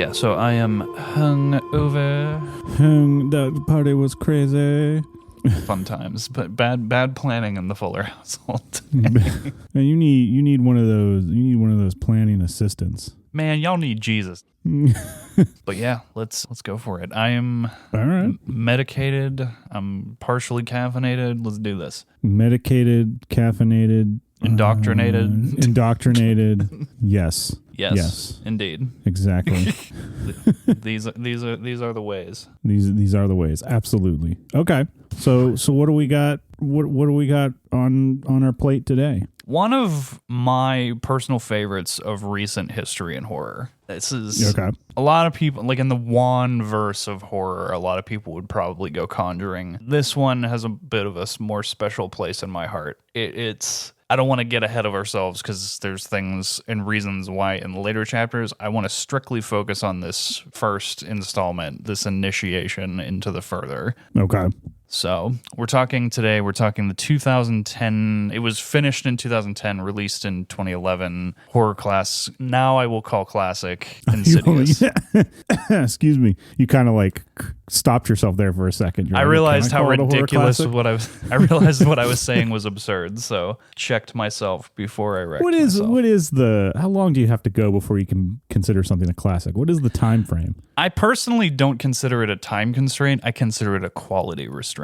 Yeah, so I am hungover. That party was crazy. Fun times, but bad planning in the Fuller household. Man, you need one of those. You need one of those planning assistants. Man, y'all need Jesus. But yeah, let's go for it. I am all right. Medicated. I'm partially caffeinated. Let's do this. Medicated, caffeinated, indoctrinated. Indoctrinated. Yes. Yes. Indeed. Exactly. These are the ways. These are the ways. Absolutely. Okay. So what do we got? What do we got on our plate today? One of my personal favorites of recent history in horror. This is okay. A lot of people, like in the Wan verse of horror, a lot of people would probably go Conjuring. This one has a bit of a more special place in my heart. It's I don't want to get ahead of ourselves because there's things and reasons why in the later chapters. I want to strictly focus on this first installment, this initiation into the further. Okay. So we're talking the 2010, it was finished in 2010, released in 2011, horror class, now I will call classic, Insidious. Excuse me. You kind of like stopped yourself there for a second. I realized how ridiculous what I realized what I was saying was absurd, so checked myself before I wrecked myself. How long do you have to go before you can consider something a classic? What is the time frame? I personally don't consider it a time constraint. I consider it a quality restraint.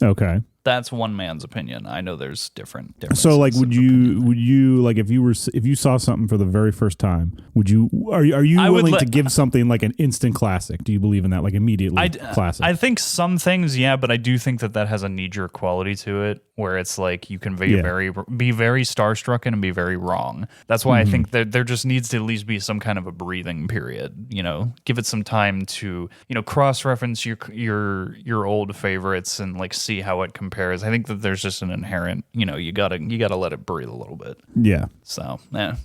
Okay. That's one man's opinion. I know there's different. So, like, would you like if you saw something for the very first time? Are you willing to give something like an instant classic? Do you believe in that, like immediately classic? I think some things, yeah, but I do think that has a knee-jerk quality to it, where it's like you can be very starstruck and be very wrong. That's why I think that there just needs to at least be some kind of a breathing period. You know, give it some time to cross-reference your old favorites and like see how it compares. I think that there's just an inherent, you gotta let it breathe a little bit. Yeah. So, yeah.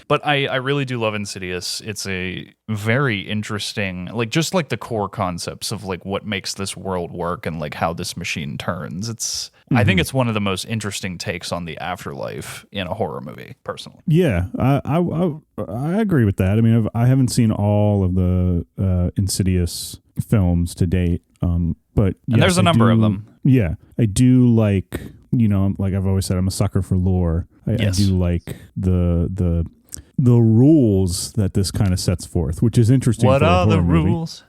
But I really do love Insidious. It's a very interesting, just the core concepts of like what makes this world work and like how this machine turns. I think it's one of the most interesting takes on the afterlife in a horror movie, personally. Yeah, I agree with that. I mean, I haven't seen all of the Insidious films to date, but yes, and there's a number of them. Yeah, I do like, like I've always said, I'm a sucker for lore. I do like the rules that this kind of sets forth, which is interesting. What are the rules?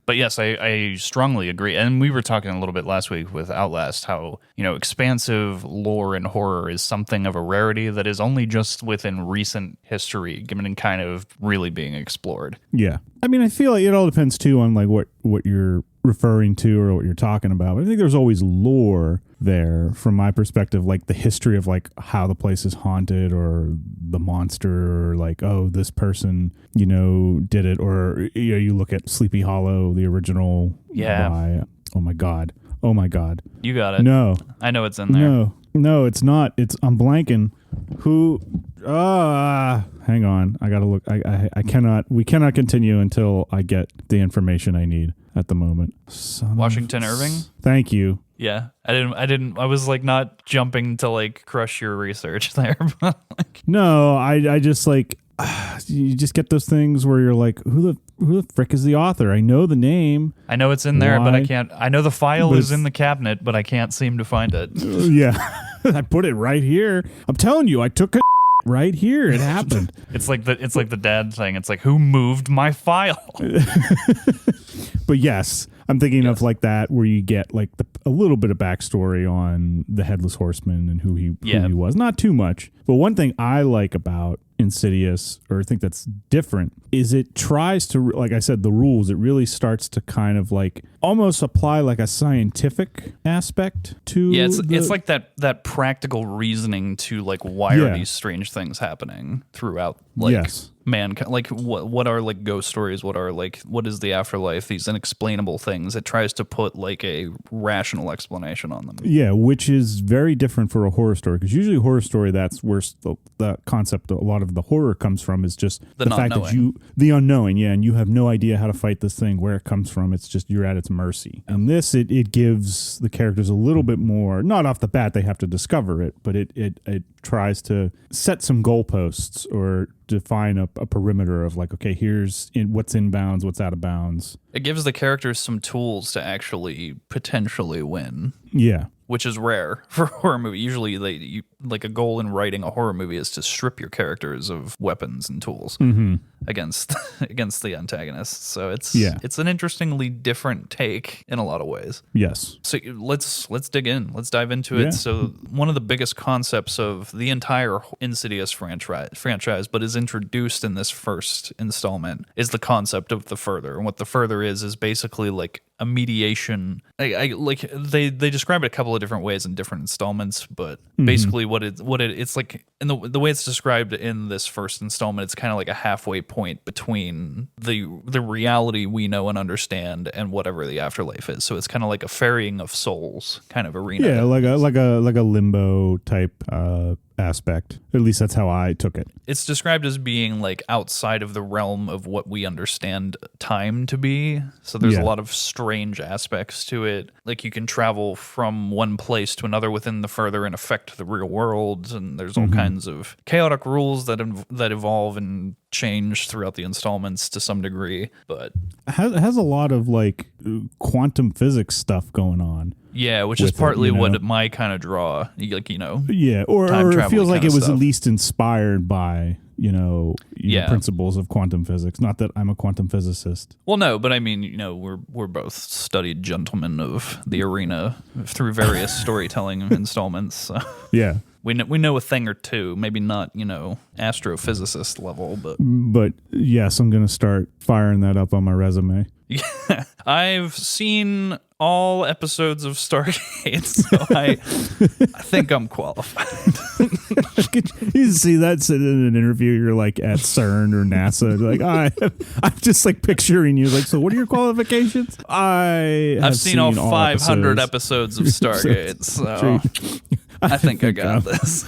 But yes, I strongly agree. And we were talking a little bit last week with Outlast, how, expansive lore in horror is something of a rarity that is only just within recent history, given and kind of really being explored. Yeah. I mean, I feel like it all depends too on like what you're referring to or what you're talking about. But I think there's always lore there from my perspective, like the history of like how the place is haunted or the monster or like, oh, this person, did it. Or, you look at Sleepy Hollow, the original. Yeah. By, oh my God. You got it. No. I know it's in there. No, it's not. I'm blanking. Hang on. I gotta look. We cannot continue until I get the information I need at the moment. Washington Irving? Thank you. Yeah. I was like not jumping to like crush your research there. But like, no, I just like, you just get those things where you're like, who the frick is the author? I know the name. I know it's in there, but I can't. I know the file is in the cabinet, but I can't seem to find it. Yeah. I put it right here. I'm telling you, I took it right here. It happened. It's like the dad thing. It's like, who moved my file? But yes, I'm thinking of like that where you get like a little bit of backstory on the Headless Horseman and who he was. Not too much. But one thing I like about Insidious, or I think that's different, is it tries to, like I said, the rules, it really starts to kind of like almost apply like a scientific aspect to it's like that practical reasoning to like why are these strange things happening throughout mankind, like what are like ghost stories, what is the afterlife, these inexplainable things. It tries to put like a rational explanation on them, which is very different for a horror story, because usually a horror story, that's where the concept, a lot of of the horror comes from is just the fact that the unknowing, and you have no idea how to fight this thing, where it comes from. It's just you're at its mercy. And this, it gives the characters a little bit more, not off the bat, they have to discover it, but it tries to set some goalposts or define a perimeter of like, okay, here's what's in bounds, what's out of bounds. It gives the characters some tools to actually potentially win. Yeah. Which is rare for a horror movie. Usually, like a goal in writing a horror movie is to strip your characters of weapons and tools against the antagonists. So it's an interestingly different take in a lot of ways. Yes. So let's dig in. Let's dive into it. So one of the biggest concepts of the entire Insidious franchise, but is introduced in this first installment, is the concept of the further. And what the further is basically like a mediation. Like they describe it a couple of different ways in different installments, but basically it's like in the way it's described in this first installment, it's kind of like a halfway point between the reality we know and understand and whatever the afterlife is. So it's kind of like a ferrying of souls kind of arena. Yeah, like a limbo type aspect. At least that's how I took it. It's described as being like outside of the realm of what we understand time to be. So there's a lot of strange aspects to it. Like you can travel from one place to another within the further and affect the real world. And there's all kinds of chaotic rules that evolve and change throughout the installments to some degree. But it has a lot of like quantum physics stuff going on. Yeah, which is partly what my kind of draw, like, Yeah, or it feels like it was at least inspired by, principles of quantum physics. Not that I'm a quantum physicist. Well, no, but I mean, we're both studied gentlemen of the arena through various storytelling installments. So. Yeah. We know a thing or two, maybe not, astrophysicist level, but... But yes, I'm going to start firing that up on my resume. Yeah, I've seen all episodes of Stargate, so I think I'm qualified. You see that in an interview, you're like at CERN or NASA, like I'm just like picturing you like, so what are your qualifications? I've seen all 500 episodes of Stargate, so I think I got this.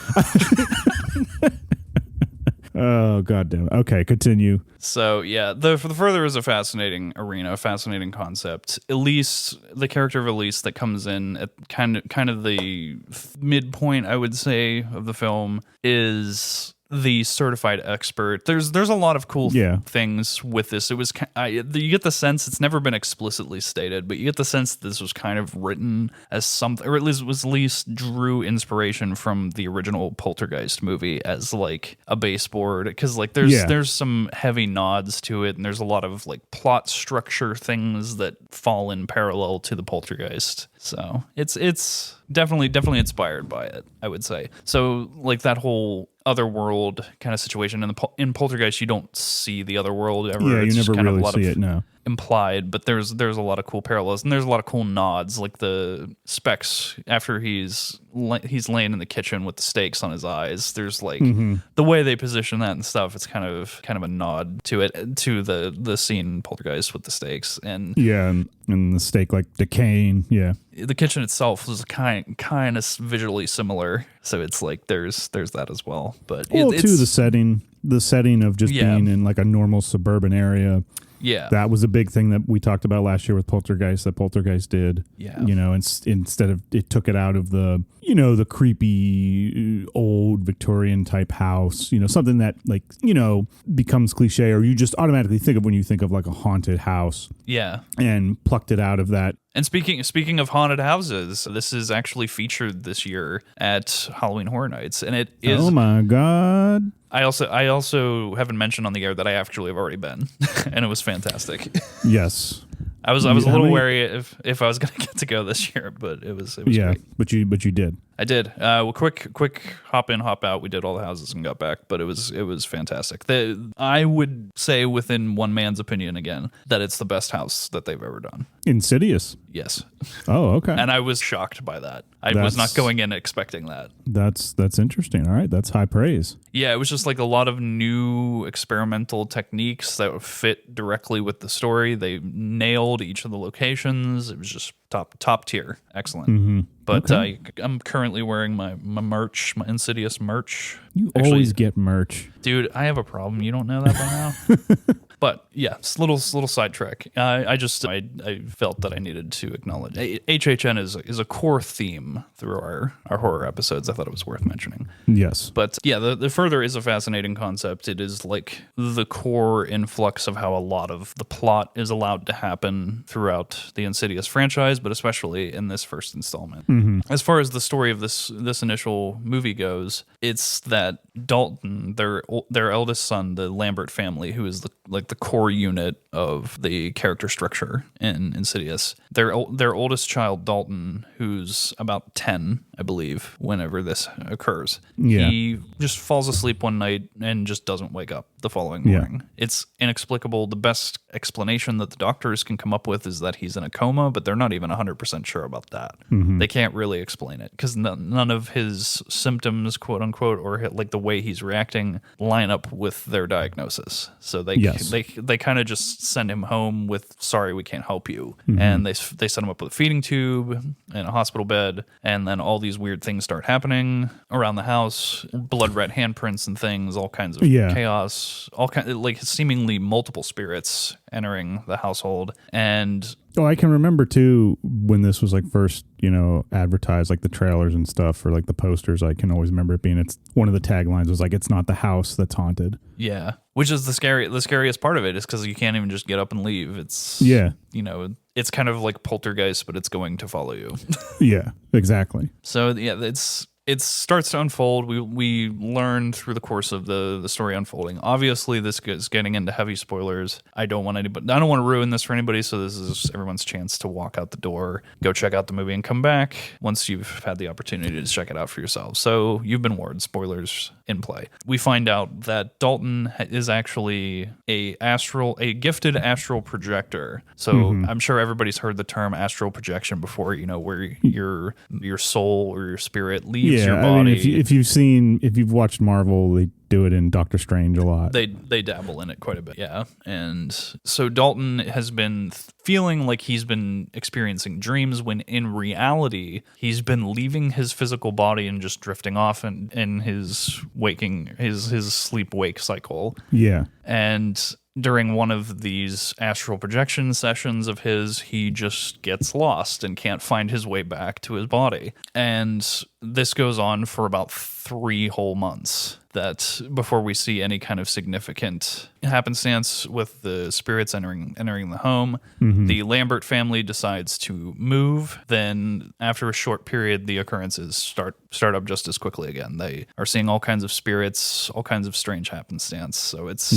Oh, goddamn. Okay, continue. So, yeah, the further is a fascinating arena, a fascinating concept. Elise, the character of Elise that comes in at kind of the midpoint, I would say, of the film is the certified expert. There's a lot of cool things with this. It was you get the sense, it's never been explicitly stated, but you get the sense that this was kind of written as something, or at least drew inspiration from the original Poltergeist movie as like a baseboard, because like there's some heavy nods to it, and there's a lot of like plot structure things that fall in parallel to the Poltergeist. So it's definitely inspired by it, I would say. So like that whole otherworld kind of situation in Poltergeist, you don't see the otherworld ever. Yeah, it's you never kind really of a lot see of it. No. Implied, but there's a lot of cool parallels, and there's a lot of cool nods, like the Specs after he's laying in the kitchen with the steaks on his eyes. There's like the way they position that and stuff. It's kind of a nod to it, to the scene in Poltergeist with the steaks, and and the steak like decaying. Yeah, the kitchen itself is kind of visually similar, so it's like there's that as well. But it's the setting of just being in like a normal suburban area. Yeah, that was a big thing that we talked about last year with Poltergeist. That Poltergeist did. Yeah, instead of it took it out of the creepy old Victorian type house. Something that like becomes cliche, or you just automatically think of when you think of like a haunted house. Yeah, and plucked it out of that. And speaking of haunted houses, this is actually featured this year at Halloween Horror Nights, and it is. Oh my god! I also haven't mentioned on the air that I actually have already been, and it was fantastic. Yes. I was a little wary if I was going to get to go this year, but it was great. but you did. I did. Well, quick hop in, hop out. We did all the houses and got back, but it was fantastic. I would say, within one man's opinion again, that it's the best house that they've ever done. Insidious. Yes. Oh, okay. And I was shocked by that. I was not going in expecting that. That's interesting. All right, that's high praise. Yeah, it was just like a lot of new experimental techniques that fit directly with the story. They nailed each of the locations. It was just top tier. Excellent. But I'm currently wearing my merch, my Insidious merch. You always get merch. Dude, I have a problem. You don't know that by now? But yeah, it's a little sidetrack. I felt that I needed to acknowledge HHN is a core theme through our horror episodes. I thought it was worth mentioning. Yes. But yeah, the further is a fascinating concept. It is like the core influx of how a lot of the plot is allowed to happen throughout the Insidious franchise, but especially in this first installment. Mm-hmm. As far as the story of this initial movie goes, it's that Dalton, their eldest son, the Lambert family, who is the core unit of the character structure in Insidious. Their oldest child, Dalton, who's about 10, I believe, whenever this occurs. Yeah. He just falls asleep one night and just doesn't wake up the following morning. Yeah. It's inexplicable. The best explanation that the doctors can come up with is that he's in a coma, but they're not even 100% sure about that. Mm-hmm. They can't really explain it because none of his symptoms, quote unquote, or like the way he's reacting line up with their diagnosis. So they kind of just send him home with, sorry, we can't help you. Mm-hmm. And they set him up with a feeding tube and a hospital bed. And then all these weird things start happening around the house, blood red handprints and things, all kinds of chaos, like seemingly multiple spirits entering the household. And I can remember too when this was like first, advertised, like the trailers and stuff, or like the posters. I can always remember it being, it's one of the taglines was like, it's not the house that's haunted. Yeah, which is the scariest part of it is because you can't even just get up and leave. It's it's kind of like Poltergeist, but it's going to follow you. Yeah, exactly. So yeah, it starts to unfold. We learn through the course of the story unfolding. Obviously, this is getting into heavy spoilers. I don't want to ruin this for anybody, so this is everyone's chance to walk out the door, go check out the movie, and come back once you've had the opportunity to check it out for yourselves. So you've been warned, spoilers in play. We find out that Dalton is actually a gifted astral projector. So I'm sure everybody's heard the term astral projection before, where your soul or your spirit leaves your body. I mean, if you've watched Marvel, they do it in Doctor Strange a lot. They dabble in it quite a bit, yeah. And so Dalton has been feeling like he's been experiencing dreams when in reality he's been leaving his physical body and just drifting off in his sleep-wake cycle. Yeah. And during one of these astral projection sessions of his, he just gets lost and can't find his way back to his body. And this goes on for about 3 whole months before we see any kind of significant happenstance with the spirits entering the home. Mm-hmm. The Lambert family decides to move. Then after a short period, the occurrences start up just as quickly again. They are seeing all kinds of spirits, all kinds of strange happenstance. So it's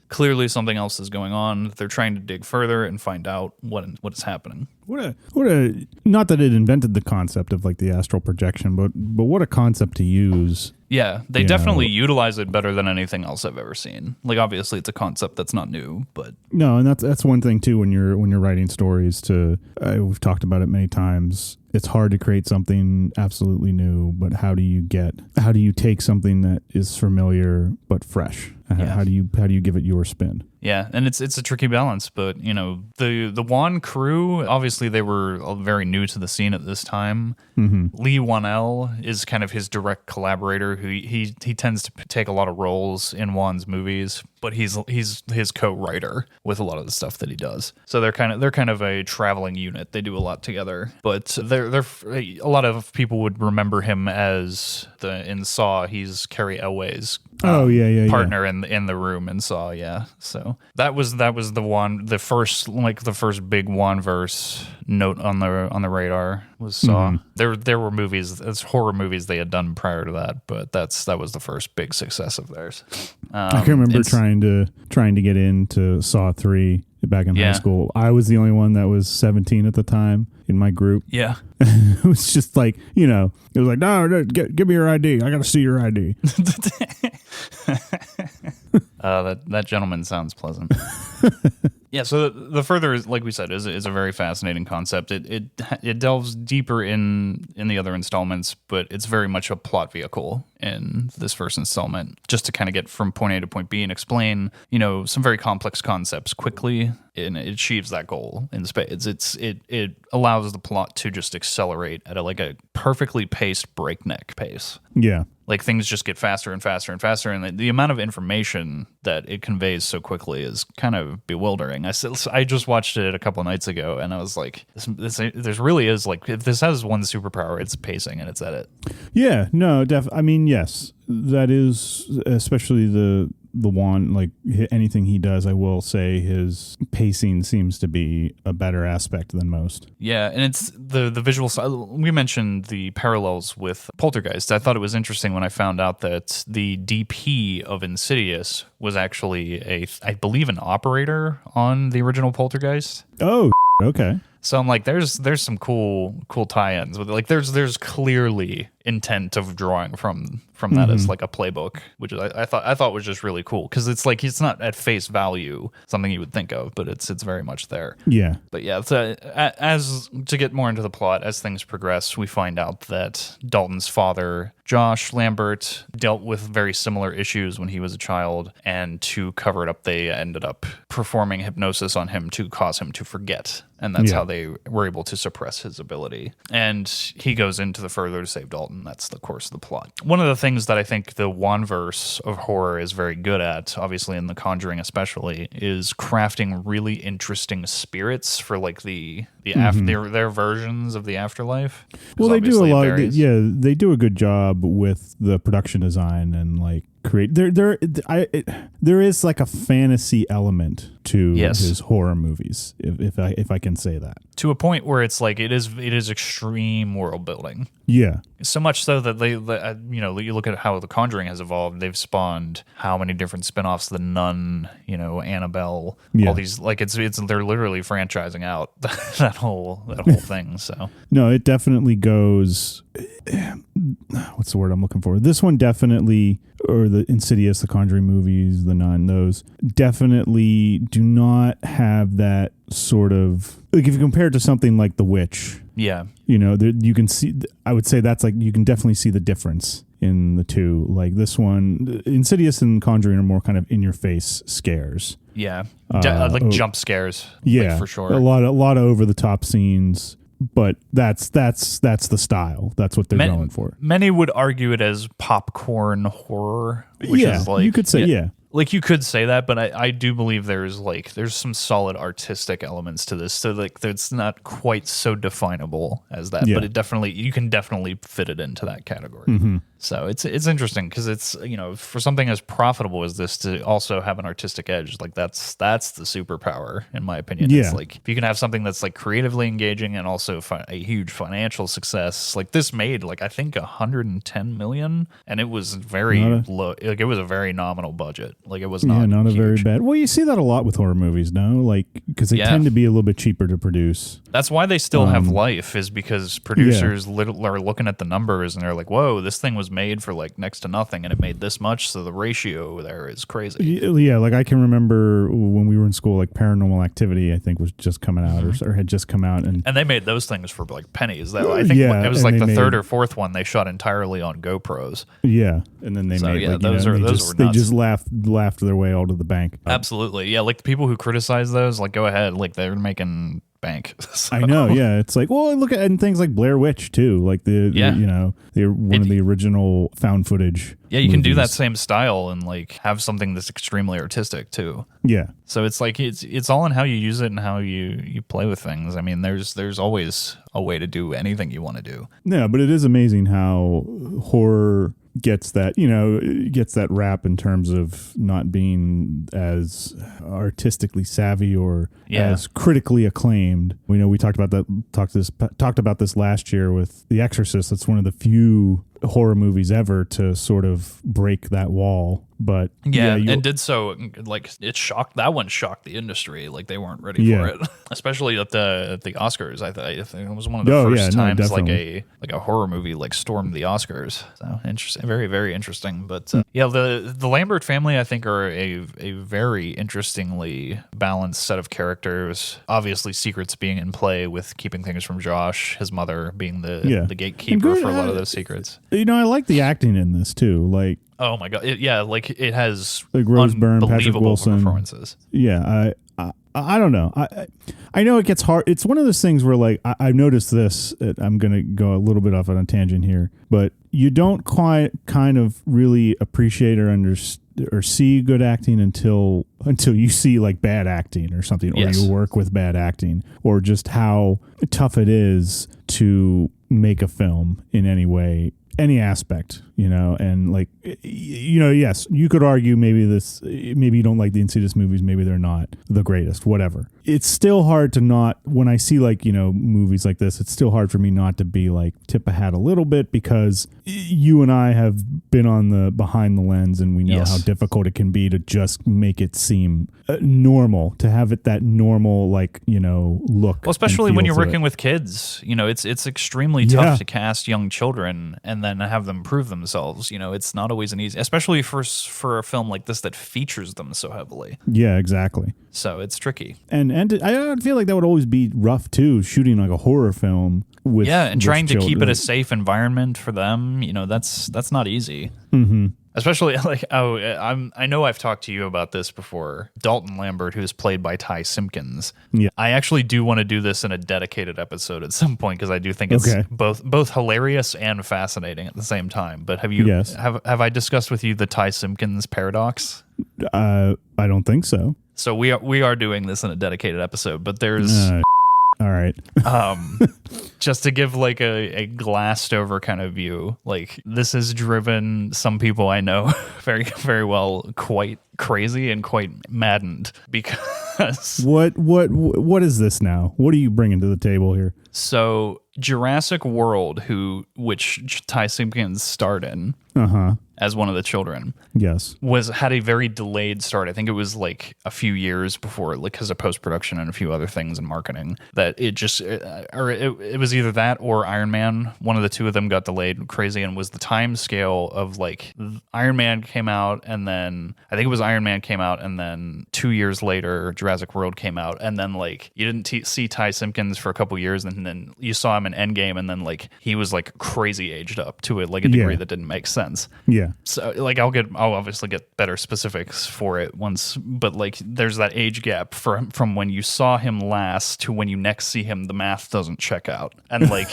clearly something else is going on. They're trying to dig further and find out what is happening. What a not that it invented the concept of like the astral projection, but what a concept to use. Yeah, they definitely utilize it better than anything else I've ever seen. Like obviously it's a concept that's not new, but no, and that's one thing too when you're writing stories. We've talked about it many times. It's hard to create something absolutely new, but how do you take something that is familiar but fresh? How do you give it your spin? Yeah, and it's a tricky balance, but the Wan crew, obviously they were very new to the scene at this time. Mm-hmm. Lee Wanell is kind of his direct collaborator, who he tends to take a lot of roles in Wan's movies, but he's his co-writer with a lot of the stuff that he does. So they're kind of a traveling unit. They do a lot together, but they're a lot of people would remember him as in Saw. He's Carrie Elway's partner in the room in Saw. Yeah, so that was the first big Wan-verse note on the radar was Saw. Mm-hmm. There were movies, as horror movies they had done prior to that, but that was the first big success of theirs. I can remember trying to get into Saw 3 back in high school. I was the only one that was 17 at the time in my group. Yeah. It was just like, it was like, no, give me your ID. I got to see your ID. That gentleman sounds pleasant. Yeah, so the further, like we said, is a very fascinating concept. It delves deeper in the other installments, but it's very much a plot vehicle in this first installment, just to kind of get from point A to point B and explain, some very complex concepts quickly, and it achieves that goal in spades. It allows the plot to just accelerate at a perfectly paced breakneck pace. Yeah. Like things just get faster and faster and faster, and the amount of information that it conveys so quickly is kind of bewildering. I just watched it a couple of nights ago, and I was like, "This really is like if this has one superpower, it's pacing and it's edit." Yeah, no, I mean, yes, that is especially the one, like anything he does. I will say his pacing seems to be a better aspect than most. Yeah, and it's the visual side. We mentioned the parallels with Poltergeist. I thought it was interesting when I found out that the DP of Insidious was actually I believe an operator on the original Poltergeist. Oh, okay. So I'm like, there's some cool tie-ins with it. Like there's clearly intent of drawing from that as like a playbook, which I thought was just really cool, because it's like it's not at face value something you would think of, but it's very much there. Yeah. But yeah, as to get more into the plot, as things progress, we find out that Dalton's father, Josh Lambert, dealt with very similar issues when he was a child, and to cover it up, they ended up performing hypnosis on him to cause him to forget. And that's how they were able to suppress his ability. And he goes into the further to save Dalton. That's the course of the plot. One of the things that I think the Wanverse of horror is very good at, obviously in The Conjuring especially, is crafting really interesting spirits for like their versions of the afterlife. Well, they do a lot. They do a good job with the production design and like create. There is like a fantasy element to his horror movies, if I can say that, to a point where it's like it is extreme world building. Yeah. So much so that you look at how The Conjuring has evolved. They've spawned how many different spinoffs? The Nun, Annabelle, all these. Like they're literally franchising out that whole thing. So no, it definitely goes. What's the word I'm looking for? This one definitely, or the Insidious, The Conjuring movies, The Nun, those definitely do not have that sort of, like if you compare it to something like The Witch. Yeah. You can see, I would say that's like, you can definitely see the difference in the two. Like this one, Insidious and Conjuring are more kind of in your face scares. Yeah. Like jump scares. Yeah. Like for sure. A lot of over the top scenes. But that's the style. That's what they're going for. Many would argue it as popcorn horror, which is like, you could say, yeah. Like you could say that, but I do believe there's some solid artistic elements to this. So like it's not quite so definable as that, but you can definitely fit it into that category. Mm-hmm. So it's interesting because it's, for something as profitable as this to also have an artistic edge, like that's the superpower in my opinion. Yeah. It's like if you can have something that's like creatively engaging and also a huge financial success, like this made like I think 110 million, and it was very low. Like it was a very nominal budget. Like it was not a huge. very bad. Well, you see that a lot with horror movies, no? Like because they tend to be a little bit cheaper to produce. That's why they still have life, is because producers are looking at the numbers and they're like, "Whoa, this thing was made for like next to nothing and it made this much, so the ratio there is crazy." Yeah, like I can remember when we were in school, like Paranormal Activity, I think was just coming out or had just come out, and they made those things for like pennies. I think it was like the third or fourth one they shot entirely on GoPros. Yeah, and then they made they just laughed their way all to the bank. Absolutely, yeah. Like the people who criticize those, like go ahead, like they're making bank. So. I know, yeah. It's like, well, look at and things like Blair Witch too, like the one of the original found footage. Yeah, you can do that same style and like have something that's extremely artistic too. Yeah. So it's like it's all in how you use it and how you play with things. I mean, there's always a way to do anything you want to do. Yeah, but it is amazing how horror gets that rap in terms of not being as artistically savvy or as critically acclaimed. We talked about this last year with The Exorcist. That's one of the few horror movies ever to sort of break that wall. But and did so like that one shocked the industry. Like they weren't ready for it, especially at the Oscars. I think it was one of the first times like a horror movie like stormed the Oscars. So interesting, very very interesting. But the Lambert family I think are a very interestingly balanced set of characters. Obviously, secrets being in play with keeping things from Josh, his mother being the gatekeeper for a lot of those secrets. I like the acting in this too. Like, oh my god, it has like Rose Byrne, Patrick Wilson performances. Yeah, I don't know. I know it gets hard. It's one of those things where like I've noticed this. I'm going to go a little bit off on a tangent here, but you don't quite kind of really appreciate or see good acting until you see like bad acting or something, or you work with bad acting, or just how tough it is to make a film in any way, any aspect, and like, yes, you could argue maybe you don't like the Insidious movies, maybe they're not the greatest, whatever. It's still hard to not, when I see like, movies like this, it's still hard for me not to be like tip a hat a little bit, because you and I have been on the behind the lens, and we know how difficult it can be to just make it seem normal, to have it that normal, like, look. Well, especially when you're working with kids, it's extremely tough to cast young children and then have them prove themselves. It's not always an easy, especially for a film like this that features them so heavily. Yeah, exactly. So it's tricky. And I feel like that would always be rough too, shooting like a horror film with and trying to keep it a safe environment for them. That's not easy. Mm-hmm. Especially like, I know I've talked to you about this before. Dalton Lambert, who's played by Ty Simpkins. Yeah, I actually do want to do this in a dedicated episode at some point, because I do think it's both hilarious and fascinating at the same time. But have I discussed with you the Ty Simpkins paradox? I don't think so. So we are doing this in a dedicated episode, but there's. All right. Just to give like a glassed over kind of view, like this has driven some people I know very, very well quite crazy and quite maddened, because what is this now? What are you bringing to the table here? So Jurassic World, which Ty Simpkins starred in as one of the children, had a very delayed start. I think it was like a few years before, like because of post-production and a few other things in marketing, that it was either that or Iron Man. One of the two of them got delayed crazy, and was the time scale of like Iron Man came out, and then I think it was Iron Man came out, and then 2 years later Jurassic World came out, and then like you didn't see Ty Simpkins for a couple years, and then you saw him in Endgame, and then like he was like crazy aged up to it, like a degree that didn't make sense. Yeah. So like I'll obviously get better specifics for it once, but like there's that age gap from when you saw him last to when you next see him. The math doesn't check out, and like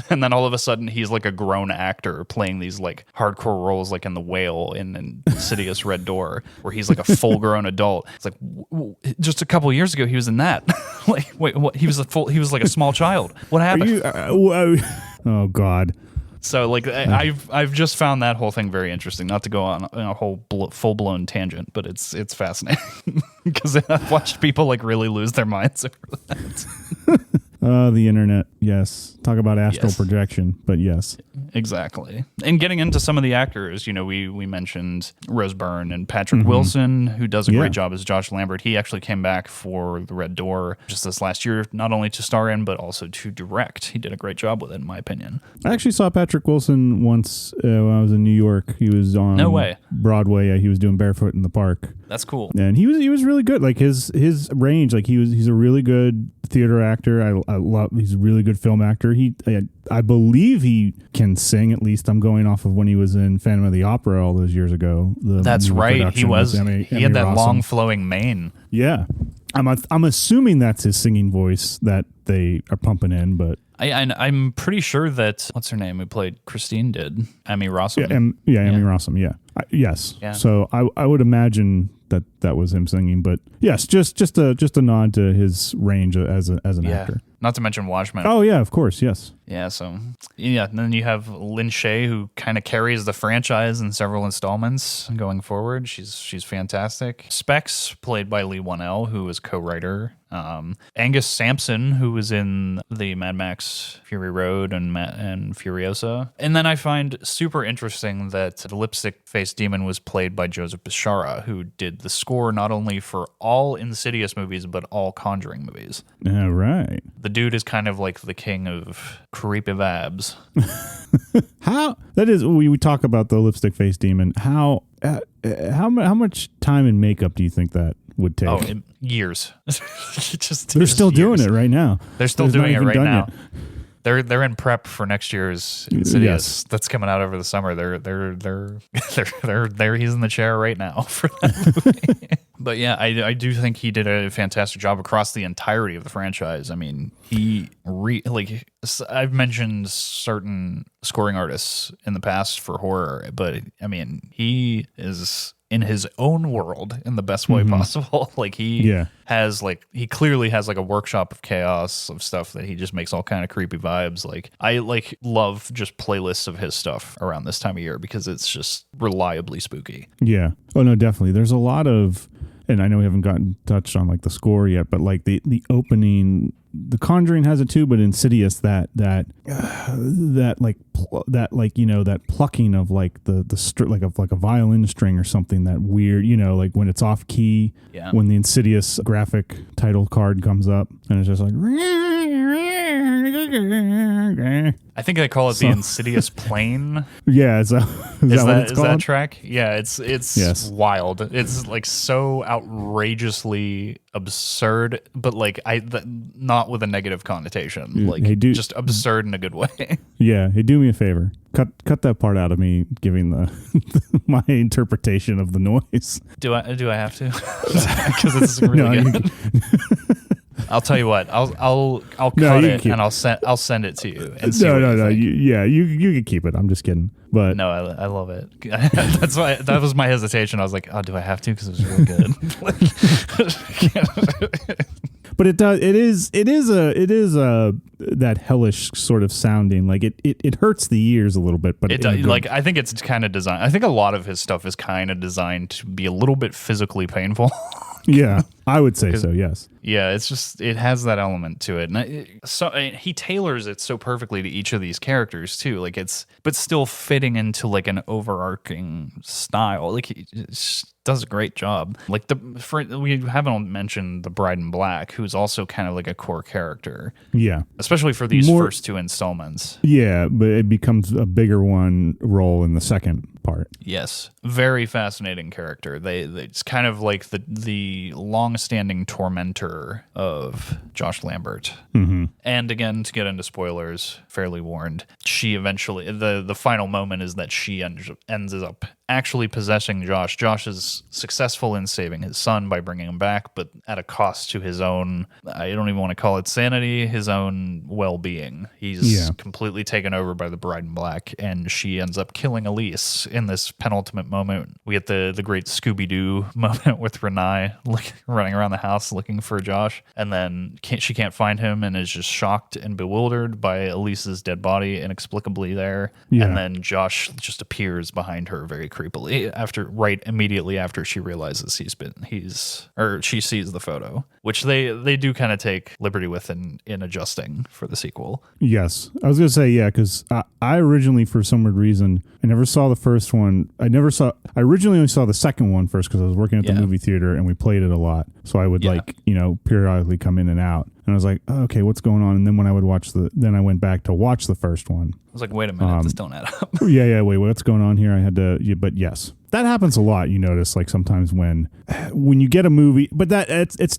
and then all of a sudden he's like a grown actor playing these like hardcore roles, like in The Whale, in Insidious Red Door, where he's like a full grown adult. It's like just a couple years ago he was in that. Like wait, what? He was like a small child. What happened? Oh God. So like I've just found that whole thing very interesting. Not to go on a whole full blown tangent, but it's fascinating because I've watched people like really lose their minds over that. The internet, yes. Talk about astral projection, but yes. Exactly. And getting into some of the actors, we mentioned Rose Byrne and Patrick Wilson, who does a great job as Josh Lambert. He actually came back for The Red Door just this last year, not only to star in, but also to direct. He did a great job with it, in my opinion. I actually saw Patrick Wilson once when I was in New York. He was on Broadway. He was doing Barefoot in the Park. That's cool. And he was really good. Like his range, like he's a really good theater actor. I love. He's a really good film actor. I believe he can sing. At least I'm going off of when he was in Phantom of the Opera all those years ago. That's right. He was. He had that long flowing mane. Yeah, I'm assuming that's his singing voice that they are pumping in, but. I'm pretty sure that what's her name who played Christine did Emmy Rossum. Emmy Rossum. Yeah, yes. Yeah. So I would imagine that was him singing, but yes, just a nod to his range as an actor. Not to mention Watchmen. Oh yeah, of course, yes. Yeah, so and then you have Lin Shaye, who kind of carries the franchise in several installments going forward. She's fantastic. Specs, played by Lee Wanell, who is co-writer. Angus Sampson, who was in the Mad Max Fury Road and Furiosa. And then I find super interesting that the lipstick-faced demon was played by Joseph Bishara, who did the score not only for all Insidious movies, but all Conjuring movies. All right. The dude is kind of like the king of creepy vibes. How that is? We talk about the lipstick-faced demon. How much time and makeup do you think that would take? Oh, years. They're still doing it right now. They're still doing it right now. They're in prep for next year's Insidious that's coming out over the summer. He's in the chair right now for that movie. But yeah, I do think he did a fantastic job across the entirety of the franchise. I mean, I've mentioned certain scoring artists in the past for horror, but I mean, he is in his own world in the best way possible. Like he clearly has like a workshop of chaos of stuff that he just makes all kind of creepy vibes. Like I love just playlists of his stuff around this time of year because it's just reliably spooky. Yeah. Oh no, definitely. There's a lot of, and I know we haven't gotten touched on like the score yet, but like the opening, The Conjuring has it too, but Insidious that plucking of like like a violin string or something, that weird, like when it's off key, when the Insidious graphic title card comes up and it's just like I think they call it the Insidious plane. Yeah, is that what it's called? Is that track? Yeah, it's wild. It's like so outrageously absurd, but like not with a negative connotation. Like just absurd in a good way. Yeah, hey, do me a favor. Cut that part out of me giving my interpretation of the noise. Do I have to? Because it's really good. I'll tell you what. I'll cut it and I'll send it to you. And see no. You can keep it. I'm just kidding. But no, I love it. That's why that was my hesitation. I was like, oh, do I have to? Because it was really good. But it does. It is that hellish sort of sounding. Like it hurts the ears a little bit. But I think it's kind of designed. I think a lot of his stuff is kind of designed to be a little bit physically painful. Yeah, I would say so. Yes. Yeah, it's just it has that element to it, and he tailors it so perfectly to each of these characters too. Like but still fitting into like an overarching style. Like he does a great job. Like we haven't mentioned the Bride in Black, who's also kind of like a core character. Yeah, especially for these first two installments. Yeah, but it becomes a bigger role in the second part. Yes, very fascinating character. It's kind of like the long-standing tormentor of Josh Lambert. Mm-hmm. And again, to get into spoilers, fairly warned, she eventually, the final moment is that she ends up actually possessing Josh. Josh is successful in saving his son by bringing him back, but at a cost to his own, I don't even want to call it sanity, his own well-being. He's completely taken over by the Bride in Black, and she ends up killing Elise in this penultimate moment. We get the great Scooby-Doo moment with Renai running around the house looking for Josh, and then she can't find him and is just shocked and bewildered by Elise's dead body inexplicably there. And then Josh just appears behind her very creepily immediately after she realizes she sees the photo, which they do kind of take liberty with in adjusting for the sequel. Yes, I was gonna say because I originally, for some weird reason, I never saw the first one. I originally only saw the second one first because I was working at the movie theater and we played it a lot, so I would periodically come in and out, and I was like, oh, okay, what's going on? And then when I would then I went back to watch the first one. I was like, wait a minute, this don't add up. Wait, what's going on here? I had to, but yes, that happens a lot. You notice, like sometimes when you get a movie, but it's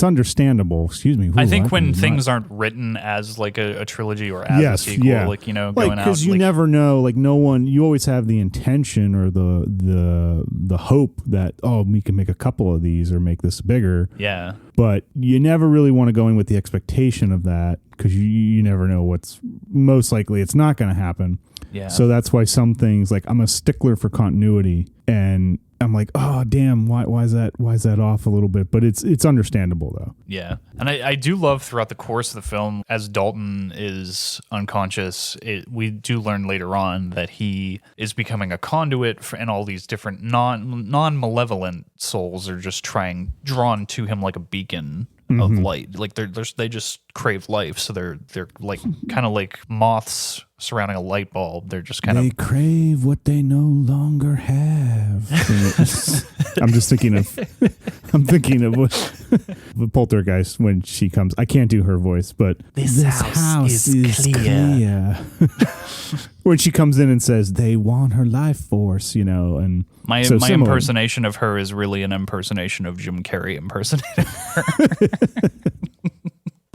understandable. Excuse me. I think when things aren't written as like a trilogy or as a sequel, going out, because you never know. Like you always have the intention or the hope that we can make a couple of these or make this bigger. Yeah. But you never really want to go in with the expectation of that because you never know what's most likely it's not going to happen. Yeah. So that's why some things, like I'm a stickler for continuity, and I'm like, oh damn, why is that off a little bit? But it's understandable though. Yeah, and I do love throughout the course of the film, as Dalton is unconscious, we do learn later on that he is becoming a conduit and all these different non-malevolent souls are just drawn to him like a beacon of light. Like they just crave life, so they're like kind of like moths surrounding a light bulb. They're just kind of, they crave what they no longer have. I'm thinking of what Poltergeist when she comes. I can't do her voice, but this house is clear. When she comes in and says they want her life force, and my impersonation of her is really an impersonation of Jim Carrey impersonating her.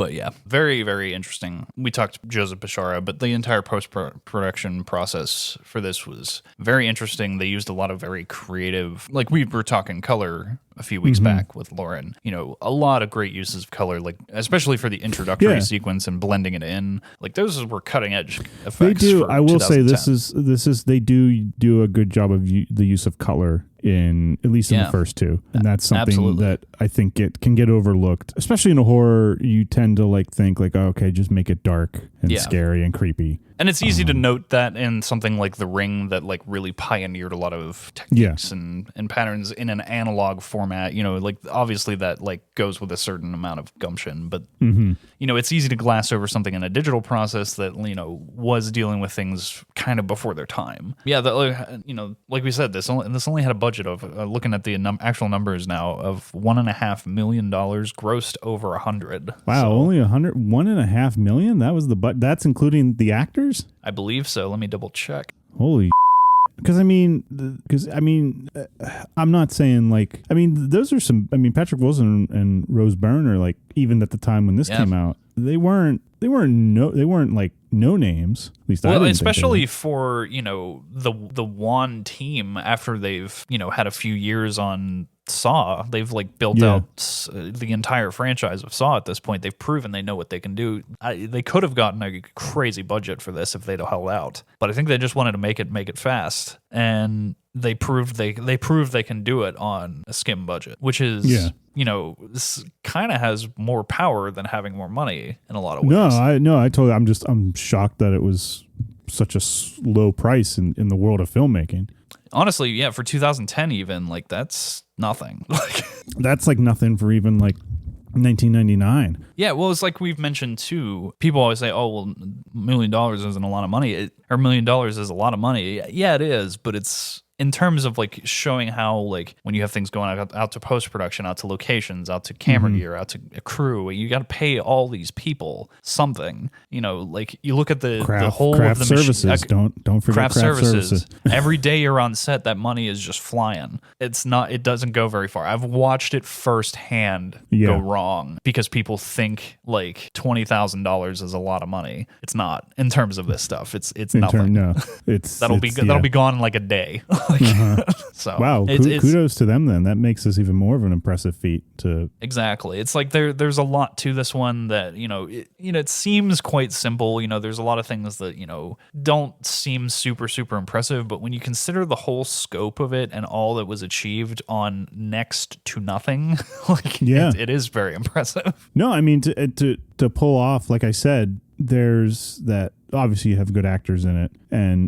But yeah, very, very interesting. We talked Joseph Bishara, but the entire post-production process for this was very interesting. They used a lot of very creative, like we were talking color a few weeks back with Lauren, a lot of great uses of color, like especially for the introductory sequence and blending it in. Like those were cutting edge effects. They do. I will say this is they do a good job of the use of color in at least in the first two, and that's something that I think it can get overlooked, especially in a horror. You tend to think okay, just make it dark and scary and creepy. And it's easy to note that in something like The Ring that really pioneered a lot of techniques and patterns in an analog format. Obviously that goes with a certain amount of gumption, but it's easy to glass over something in a digital process that was dealing with things kind of before their time. Yeah, like we said, this only had a budget of looking at the actual numbers now of $1.5 million, grossed over 100. Wow, so, only 1.5 million. That was that's including the actors. I believe so. Let me double check. Holy. Because I'm not saying those are some. Patrick Wilson and Rose Byrne are even at the time when this came out, they weren't no names. At least I didn't especially for the Wan team after they've had a few years on Saw. They've built out the entire franchise of Saw at this point. They've proven they know what they can do. They could have gotten a crazy budget for this if they'd held out, but I think they just wanted to make it fast, and they proved they can do it on a skim budget, which is this kind of has more power than having more money in a lot of ways. I'm shocked that it was such a low price in the world of filmmaking. Honestly, yeah, for 2010 even, that's nothing. That's nothing for even 1999. Yeah, well, it's we've mentioned too. People always say, "Oh, well, $1 million isn't a lot of money," or $1 million is a lot of money. Yeah, it is, but it's in terms of showing how when you have things going out to post-production, out to locations, out to camera gear, out to a crew, you got to pay all these people something. You look at the whole craft of the services. Don't forget craft services. Every day you're on set, that money is just flying. It doesn't go very far. I've watched it firsthand go wrong because people think $20,000 is a lot of money. It's not in terms of this stuff. It's nothing. That'll be gone in a day. So wow, kudos to them then. That makes this even more of an impressive feat to exactly. It's there's a lot to this one that it seems quite simple. There's a lot of things that don't seem super impressive, but when you consider the whole scope of it and all that was achieved on next to nothing, it is very impressive. No, to pull off, like I said, there's that. Obviously you have good actors in it,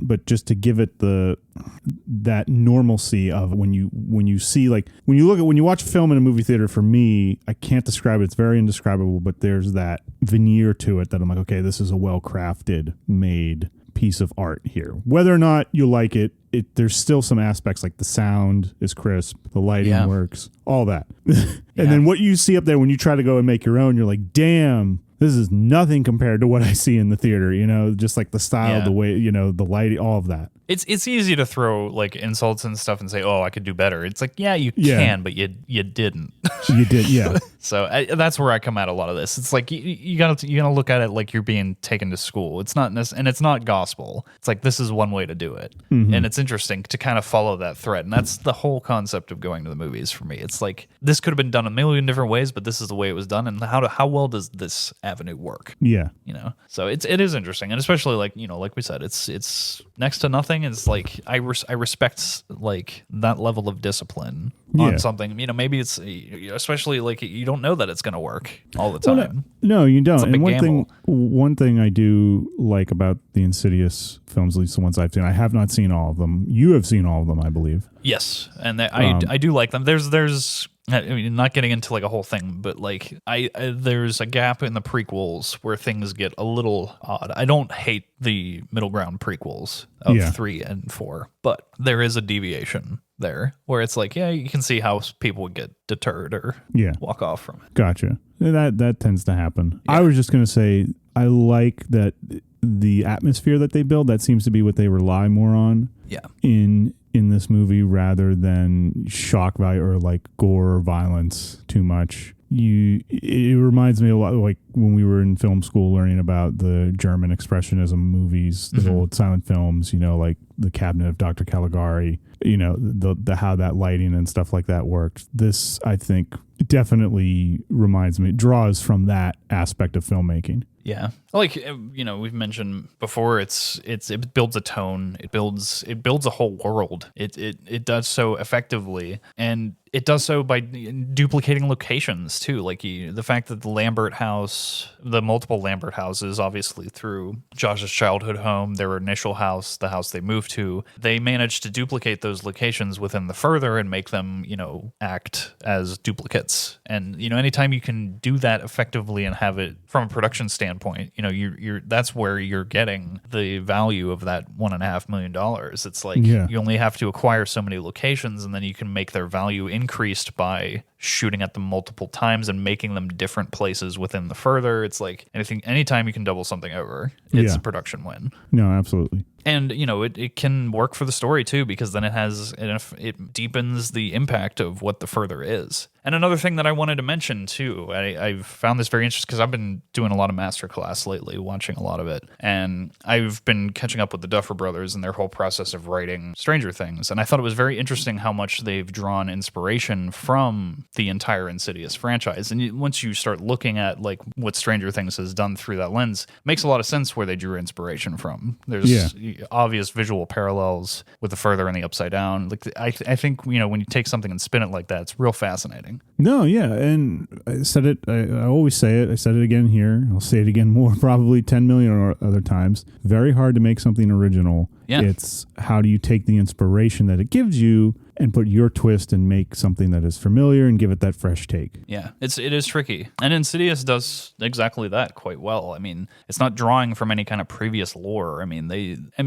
but just to give it that normalcy of when you watch a film in a movie theater, for me, I can't describe it. It's very indescribable, but there's that veneer to it that I'm okay, this is a well-crafted, made piece of art here. Whether or not you like it, there's still some aspects the sound is crisp, the lighting works, all that. And then what you see up there when you try to go and make your own, you're like, damn, this is nothing compared to what I see in the theater, just the style, the way, the lighting, all of that. It's easy to throw insults and stuff and say, oh, I could do better. It's you can, but you didn't. You did, yeah. So that's where I come at a lot of this. It's you gotta look at it like you're being taken to school. It's not and it's not gospel. It's this is one way to do it, and it's interesting to kind of follow that thread. And that's the whole concept of going to the movies for me. It's this could have been done a million different ways, but this is the way it was done. And how well does this avenue work? Yeah, So it is interesting, and especially like we said, it's next to nothing. It's I respect that level of discipline on something. Maybe it's especially you don't know that it's going to work all the time. Well, no, you don't. And one thing I do like about the Insidious films, at least the ones I've seen, I have not seen all of them. You have seen all of them, I believe. Yes, and I do like them. There's not getting into a whole thing, but there's a gap in the prequels where things get a little odd. I don't hate the middle ground prequels of 3 and 4, but there is a deviation there where it's you can see how people would get deterred or walk off from it. Gotcha. That tends to happen. Yeah. I was just going to say, I like that the atmosphere that they build, that seems to be what they rely more on in this movie rather than shock value or gore or violence too much. it reminds me a lot like when we were in film school learning about the German expressionism movies, the old silent films, like The Cabinet of Dr. Caligari, the how that lighting and stuff like that worked. This, I think, definitely draws from that aspect of filmmaking. Yeah. Like, we've mentioned before, it builds a tone. It builds a whole world. It does so effectively, and it does so by duplicating locations too. Like the fact that the multiple Lambert houses, obviously through Josh's childhood home, their initial house, the house they moved to, they managed to duplicate those locations within the further and make them, act as duplicates. And, anytime you can do that effectively and have it from a production standpoint, that's where you're getting the value of that $1.5 million. It's like you only have to acquire so many locations, and then you can make their value increased by shooting at them multiple times and making them different places within the further. It's like anytime you can double something over, it's a production win. No, absolutely. And, it can work for the story, too, because then it deepens the impact of what the further is. And another thing that I wanted to mention, too, I've found this very interesting because I've been doing a lot of masterclass lately, watching a lot of it. And I've been catching up with the Duffer Brothers and their whole process of writing Stranger Things. And I thought it was very interesting how much they've drawn inspiration from the entire Insidious franchise. And once you start looking at like what Stranger Things has done through that lens, it makes a lot of sense where they drew inspiration from. There's obvious visual parallels with the further and the upside down. Like I think when you take something and spin it like that, it's real fascinating. No, yeah, and I said it. I always say it. I said it again here. I'll say it again more, probably 10 million or other times. Very hard to make something original. Yeah. It's how do you take the inspiration that it gives you and put your twist and make something that is familiar and give it that fresh take. Yeah, it is tricky. And Insidious does exactly that quite well. I mean, it's not drawing from any kind of previous lore. I mean,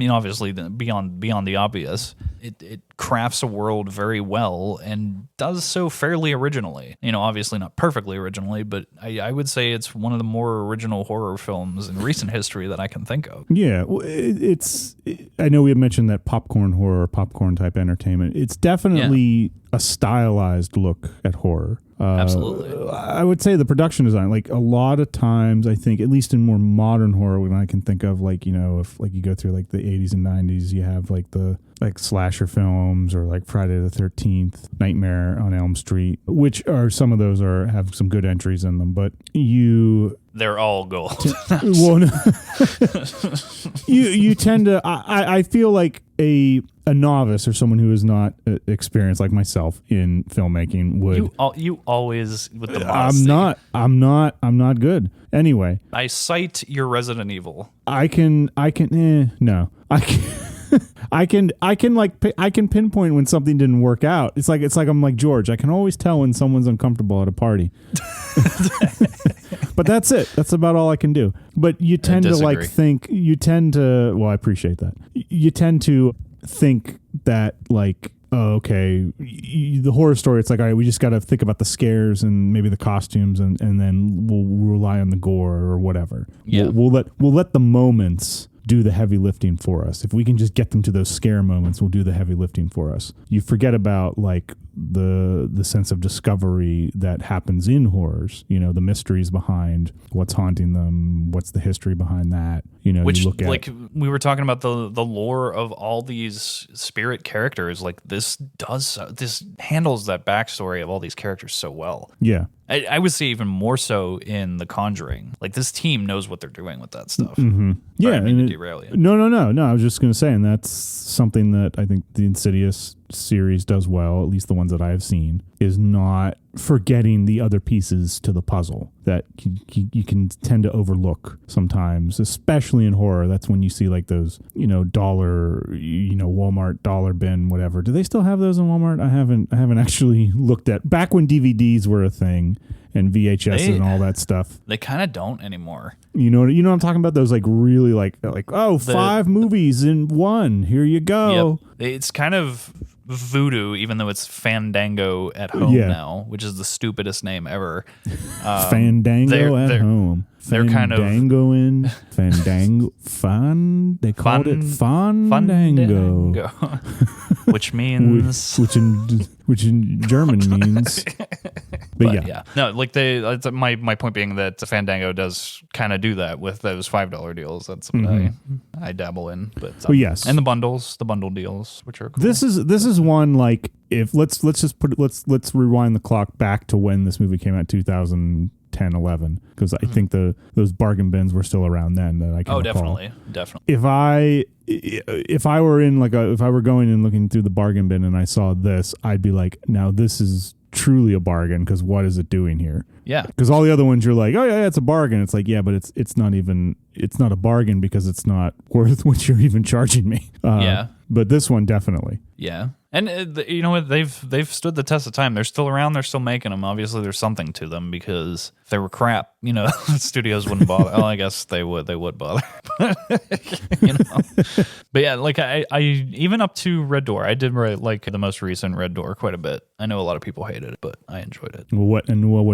obviously beyond the obvious, it crafts a world very well and does so fairly originally. Obviously not perfectly originally, but I would say it's one of the more original horror films in recent history that I can think of. Yeah, I know we have mentioned that popcorn horror, popcorn type entertainment. It's definitely a stylized look at horror. Absolutely. I would say the production design, like a lot of times, I think, at least in more modern horror, when I can think of, like, if like you go through like the 80s and 90s, you have like the slasher films or like Friday the 13th, Nightmare on Elm Street, which are some of those have some good entries in them, but they're all gold. Well, no. you tend to. I feel like a novice or someone who is not experienced like myself in filmmaking would. You always with the modesty. I'm not good. Anyway, I cite your Resident Evil. I can pinpoint when something didn't work out. It's like I'm like George. I can always tell when someone's uncomfortable at a party. But that's it. That's about all I can do. But you tend to well, I appreciate that. You tend to think that like, oh, okay, the horror story, it's like, all right, we just got to think about the scares and maybe the costumes and then we'll rely on the gore or whatever. Yeah. We'll let the moments do the heavy lifting for us. If we can just get them to those scare moments, we'll do the heavy lifting for us. You forget about like the sense of discovery that happens in horrors, the mysteries behind what's haunting them, what's the history behind that, which you look at, like we were talking about the lore of all these spirit characters. Like this handles that backstory of all these characters so well. Yeah. I would say even more so in The Conjuring. Like this team knows what they're doing with that stuff. Mm-hmm. Yeah, I mean to derail you. No. I was just going to say, and that's something that I think the Insidious series does well, at least the ones that I have seen, is not forgetting the other pieces to the puzzle that you can tend to overlook sometimes, especially in horror. That's when you see like those, dollar, Walmart dollar bin, whatever. Do they still have those in Walmart? I haven't actually looked at back when DVDs were a thing and VHS and all that stuff. They kind of don't anymore. You know what I'm talking about? Those like really like 5 movies in one. Here you go. Yep. It's kind of voodoo, even though it's Fandango at Home now, which is the stupidest name ever. Fandango at Home. They're kind of Fandango. They called it Fandango. Which means which in German means But yeah. No, like my point being that Fandango does kind of do that with those $5 deals. That's what I dabble in. But yes, and the bundle deals, which are cool. This is one, like, if let's rewind the clock back to when this movie came out, 2010, 11, because I think those bargain bins were still around then. That I can recall. definitely. If I were going and looking through the bargain bin and I saw this, I'd be like, now this is truly a bargain, because what is it doing here? Yeah, because all the other ones you're like, oh yeah, it's a bargain. It's like, yeah, but it's not a bargain because it's not worth what you're even charging me. But this one definitely. Yeah. And you know what? They've stood the test of time. They're still around. They're still making them. Obviously, there's something to them, because if they were crap, studios wouldn't bother. Well, I guess they would bother. But yeah, like I even up to Red Door, I did like the most recent Red Door quite a bit. I know a lot of people hated it, but I enjoyed it. What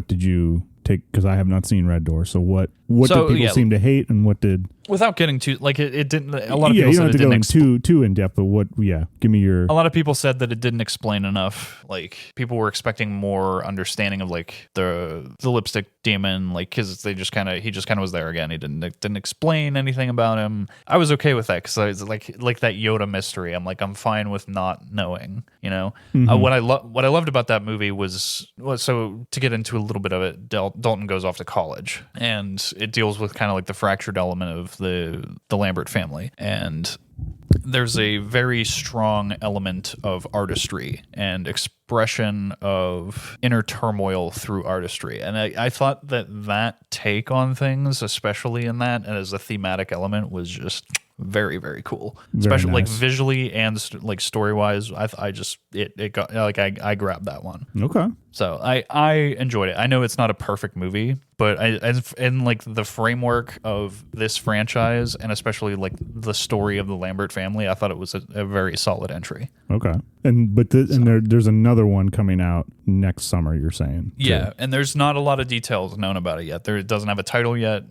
did you take? Because I have not seen Red Door. So what did people seem to hate, and what did? Without getting too, like, it didn't. A lot of people you said don't have it to go didn't in too in depth. But what? Yeah, give me your. A lot of people said that it didn't explain enough. Like, people were expecting more understanding of like the lipstick demon, like, because he just kind of was there again. He didn't explain anything about him. I was okay with that, because I was like that Yoda mystery. I'm fine with not knowing. What I loved about that movie was so, to get into a little bit of it, Dalton goes off to college, and it deals with kind of like the fractured element of the Lambert family, and there's a very strong element of artistry and expression of inner turmoil through artistry. And I thought that take on things, especially in that, and as a thematic element, was just very, very cool. Especially like visually and like story wise. I just it got like I grabbed that one. Okay. So I enjoyed it. I know it's not a perfect movie, but in like the framework of this franchise, and especially like the story of the Lambert family, I thought it was a very solid entry. Okay. And there's another one coming out next summer, you're saying? Yeah, and there's not a lot of details known about it yet. It doesn't have a title yet.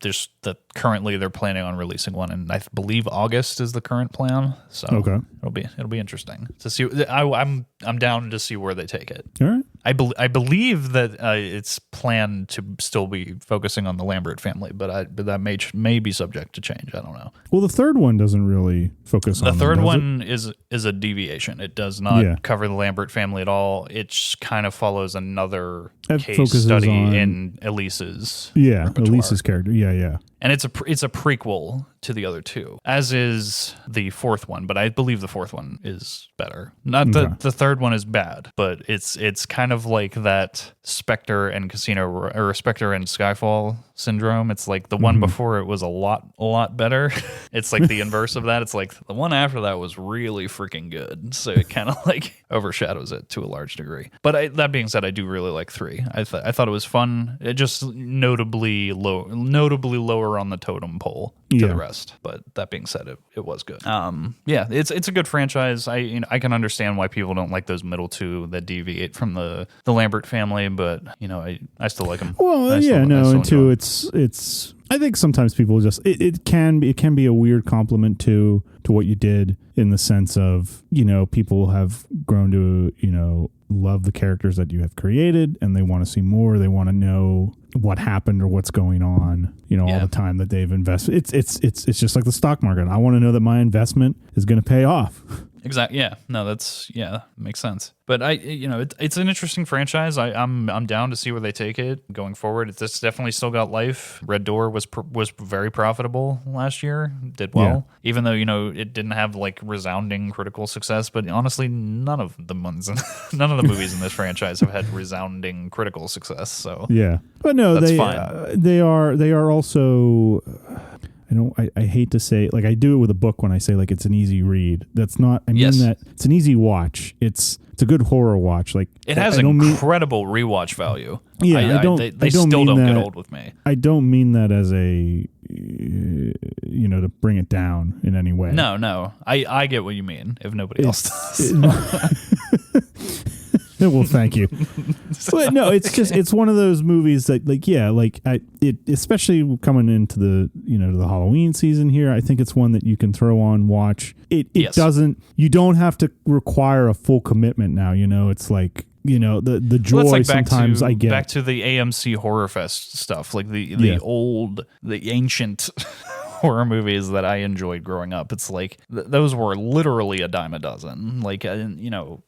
There's currently they're planning on releasing one, and I believe August is the current plan. So okay. It'll be interesting to see. I'm down to see where they take it. All right. I believe that it's planned to still be focusing on the Lambert family, but that may be subject to change. I don't know. Well, the third one doesn't really focus on the third them, one is a deviation. It does not cover the Lambert family at all. It kind of follows another case study in Elise's repertoire. Elise's character. Yeah. And it's a prequel to the other two, as is the fourth one, but I believe the fourth one is better. Not the third one is bad, but it's kind of like that Spectre and Casino, or Spectre and Skyfall syndrome. It's like the one before it was a lot better. It's like the inverse of that. It's like the one after that was really freaking good, so it kind of like overshadows it to a large degree. But that being said, I do really like 3. I thought it was fun. It just notably lower on the totem pole to the rest. But that being said, it was good. It's a good franchise. I can understand why people don't like those middle two that deviate from the Lambert family, but I still like them. Well, and two, it's. I think sometimes people just it can be a weird compliment to what you did, in the sense of people have grown to love the characters that you have created, and they want to see more. They want to know what happened or what's going on. All the time that they've invested. It's just like the stock market. I want to know that my investment is going to pay off. Exactly. Yeah. No, makes sense. But it's an interesting franchise. I'm down to see where they take it going forward. It's definitely still got life. Red Door was very profitable last year. Did well, even though it didn't have like resounding critical success. But honestly, none of the movies in this franchise have had resounding critical success. So but no, that's fine. They are also. I hate to say, like, I do it with a book when I say like it's an easy read. That's not. I mean that it's an easy watch. It's a good horror watch. Like, it has incredible rewatch value. Yeah, they still don't get old with me. I don't mean that as a to bring it down in any way. No. I get what you mean. If nobody else does. Well, thank you. But no, it's one of those movies that especially coming into the the Halloween season here, I think it's one that you can throw on, watch. You don't have to require a full commitment now. It's like the joy well, like sometimes I get. Back to the AMC Horror Fest stuff, like the ancient horror movies that I enjoyed growing up. It's like those were literally a dime a dozen. Like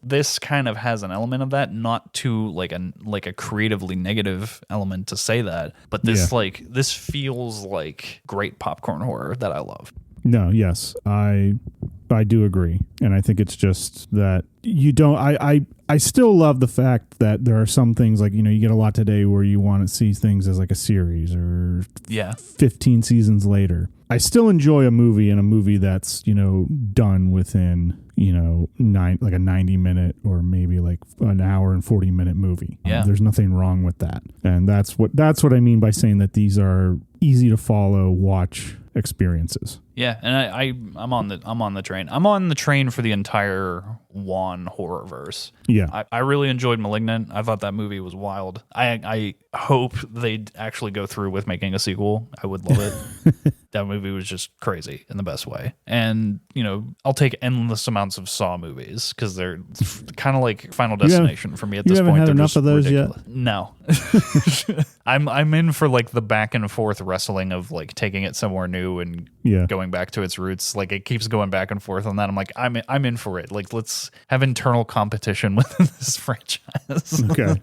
this kind of has an element of that, not to like a creatively negative element to say that, but this feels like great popcorn horror that I love. No, yes, I do agree, and I think it's just that you don't. I still love the fact that there are some things like you get a lot today where you want to see things as like a series or 15 seasons later. I still enjoy a movie that's done within like a 90-minute or maybe like an hour and 40-minute movie. Yeah, there's nothing wrong with that, and that's what I mean by saying that these are easy to follow watch experiences. Yeah, and I'm on the train. I'm on the train for the entire Wan horrorverse. Yeah, I really enjoyed *Malignant*. I thought that movie was wild. I hope they actually go through with making a sequel. I would love it. That movie was just crazy in the best way. And I'll take endless amounts of Saw movies because they're kind of like Final Destination for me at this point. You haven't had They're enough of those ridiculous. Yet? No. I'm in for like the back and forth wrestling of like taking it somewhere new and going back to its roots. Like it keeps going back and forth on that. I'm like I'm in for it. Like let's have internal competition within this franchise. Okay.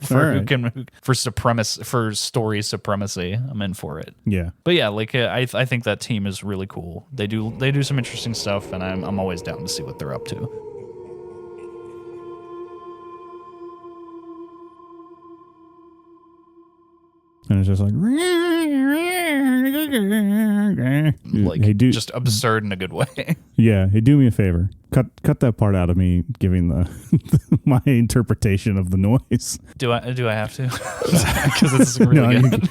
For story supremacy. I'm in for it. Yeah. But yeah, like I think that team is really cool. They do some interesting stuff, and I'm always down to see what they're up to. And it's just like hey, just absurd in a good way. Yeah, hey, do me a favor. Cut that part out of me giving my interpretation of the noise. Do I have to? Because it's really good.